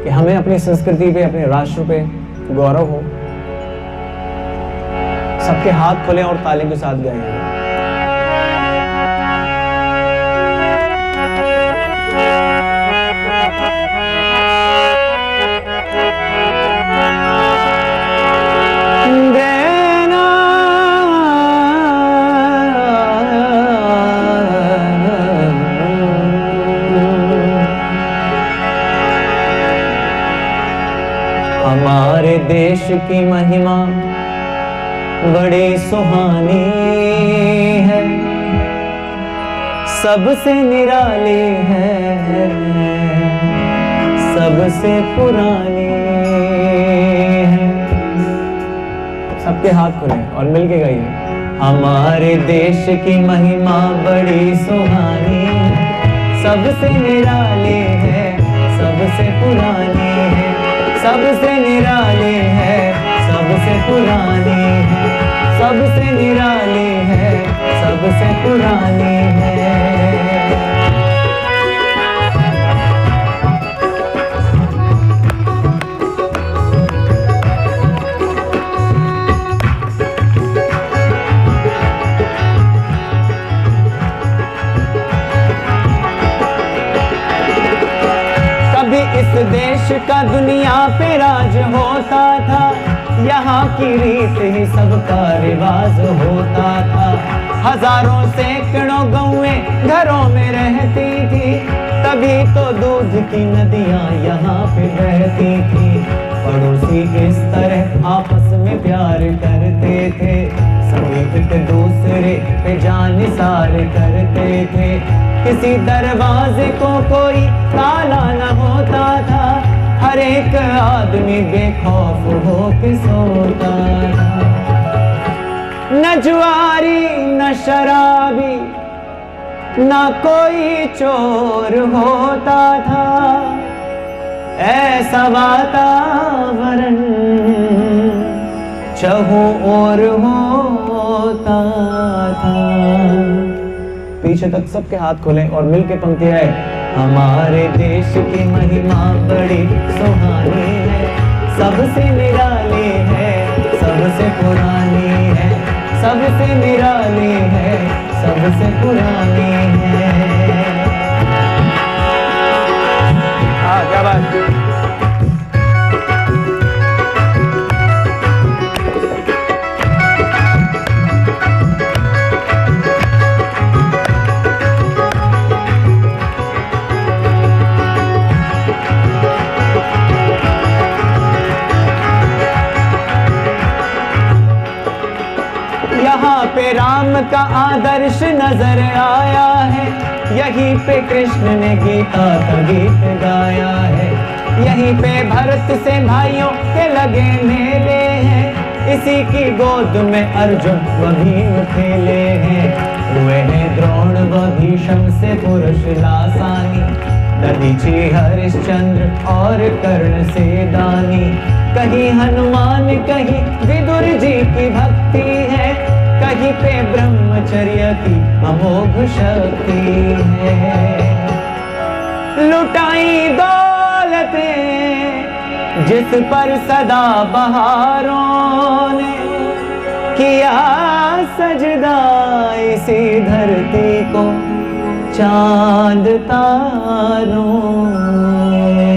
कि हमें अपनी संस्कृति पे, अपने राष्ट्र पे गौरव हो। सबके हाथ खुले और ताली के साथ गाएं। हमारे देश की महिमा बड़ी सुहानी है, सबसे निराली है, सबसे पुरानी है। सबके हाथ खुले और मिलके गाइए। हमारे देश की महिमा बड़ी सुहानी है, सबसे निराली है, सबसे पुरानी है, सबसे निराली है, सबसे पुरानी है, सबसे निराली है, सबसे पुरानी है। कभी इस देश का दुनिया पे राज होता था, यहाँ की रीत ही सबका रिवाज होता था। हजारों सैकड़ों गौएं घरों में रहती थी, तभी तो दूध की नदियाँ यहाँ पे बहती थी। पड़ोसी इस तरह आपस में प्यार करते थे, सभी एक दूसरे पे जानिसार करते थे। किसी दरवाजे को कोई ताला न होता था, हर एक आदमी बेखौफ हो के सोता था। न जुआरी न शराबी न कोई चोर होता था, ऐसा वातावरण चहु और होता था। पीछे तक सबके हाथ खोलें और मिलके पंक्ति है। हमारे देश की महिमा बड़ी सुहानी है, सबसे निराली है, सबसे पुरानी है, सबसे निराली है, सबसे पुरानी है। क्या बात। यहाँ पे राम का आदर्श नजर आया है, यहीं पे कृष्ण ने गीता का गीत गाया है। यहीं पे भरत से भाइयों के लगे मेले हैं, इसी की गोद में अर्जुन व भीम खेले हैं। हुए हैं द्रोण व भीष्म से पुरुष लासानी, दधीची हरिश्चंद्र और कर्ण से दानी। कहीं हनुमान कहीं विदुर जी की भक्ति है, कहीं पे ब्रह्मचर्य की अमोघ शक्ति है। लुटाई दौलतें जिस पर सदा बहारों ने, किया सजदा इसी धरती को चांद तारों ने।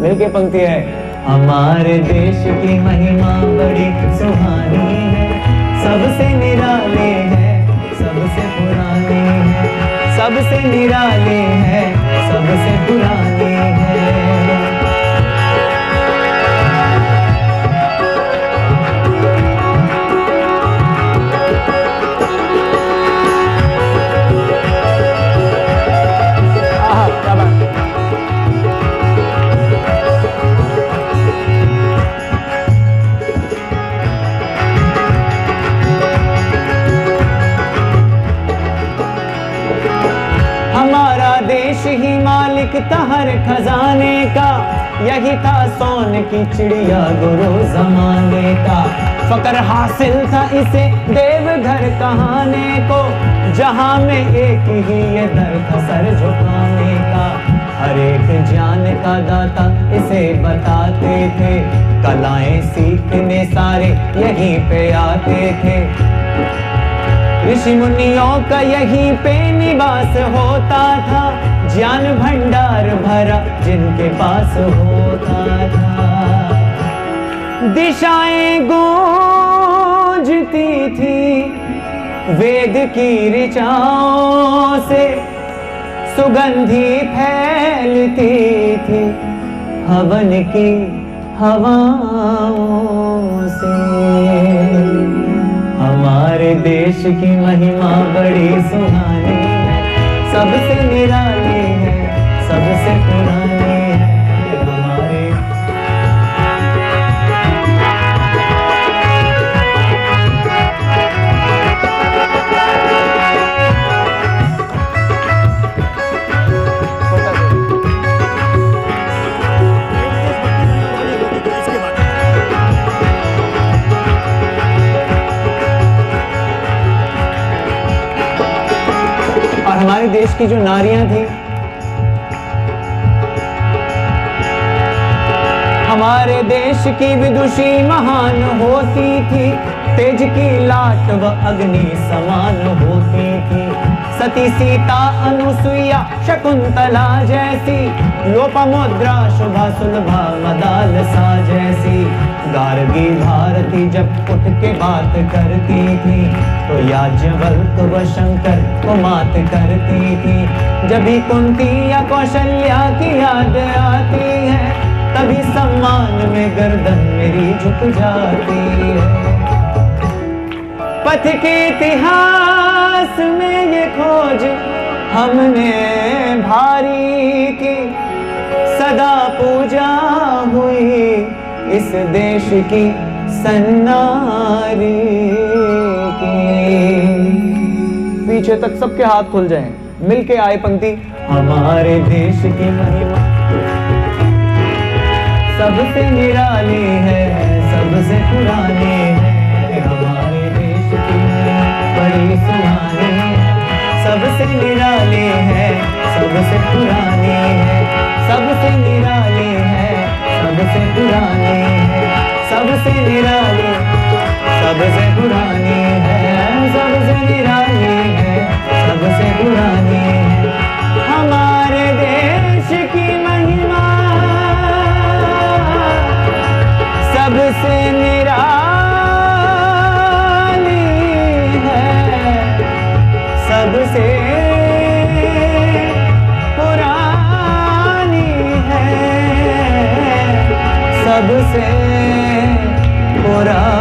मिलके पंक्ति है। हमारे देश की महिमा बड़ी सुहानी है, सबसे निराली है, सबसे पुरानी है, सबसे निराली है, सबसे पुरानी है। देश ही मालिक था हर खजाने का, यही था सोने की चिड़िया गुरु जमाने का। फकर हासिल था इसे देवघर कहाने को, जहां में एक ही ये दर था सर झुकाने का। हर एक ज्ञान का दाता इसे बताते थे, कलाएं सीखने सारे यहीं पे आते थे। ऋषि मुनियों का यहीं पे निवास होता था, ज्ञान भंडार भरा जिनके पास होता था। दिशाएं गूंजती थी वेद की ऋचाओं से, सुगंधी फैलती थी हवन की हवाओं से। हमारे देश की महिमा बड़ी सुहानी है, सबसे निराली है, सबसे पुरानी है हमारे। और हमारे देश की जो नारियां थी, हमारे देश की विदुषी महान होती थी, तेज की लाट व अग्नि समान होती थी। सती सीता अनुसुईया शकुंतला जैसी, लोपामुद्रा शुभा सुलभा मदालसा जैसी। गार्गी भारती जब उठ के बात करती थी, तो याज्ञवल्क व शंकर को मात करती थी। जब भी कुंती या कौशल्या की याद आती है, तभी सम्मान में गर्दन मेरी झुक जाती है। पथ के इतिहास में ये खोज हमने भारी की, सदा पूजा हुई इस देश की सन्नारी की। पीछे तक सबके हाथ खुल जाएं, मिलके आए पंक्ति। हमारे देश की महिमा सबसे निराली है, सबसे पुरानी है हमारे देश की बड़ी सुहानी है, सबसे निराली है, सबसे पुरानी है, सबसे निराली है, सबसे पुरानी है, सबसे निराली, सबसे पुरानी है, सबसे निराली है, सबसे पुरानी है हमारे देश की महिमा सबसे निराली है, सबसे पुरानी है, सबसे पुरानी।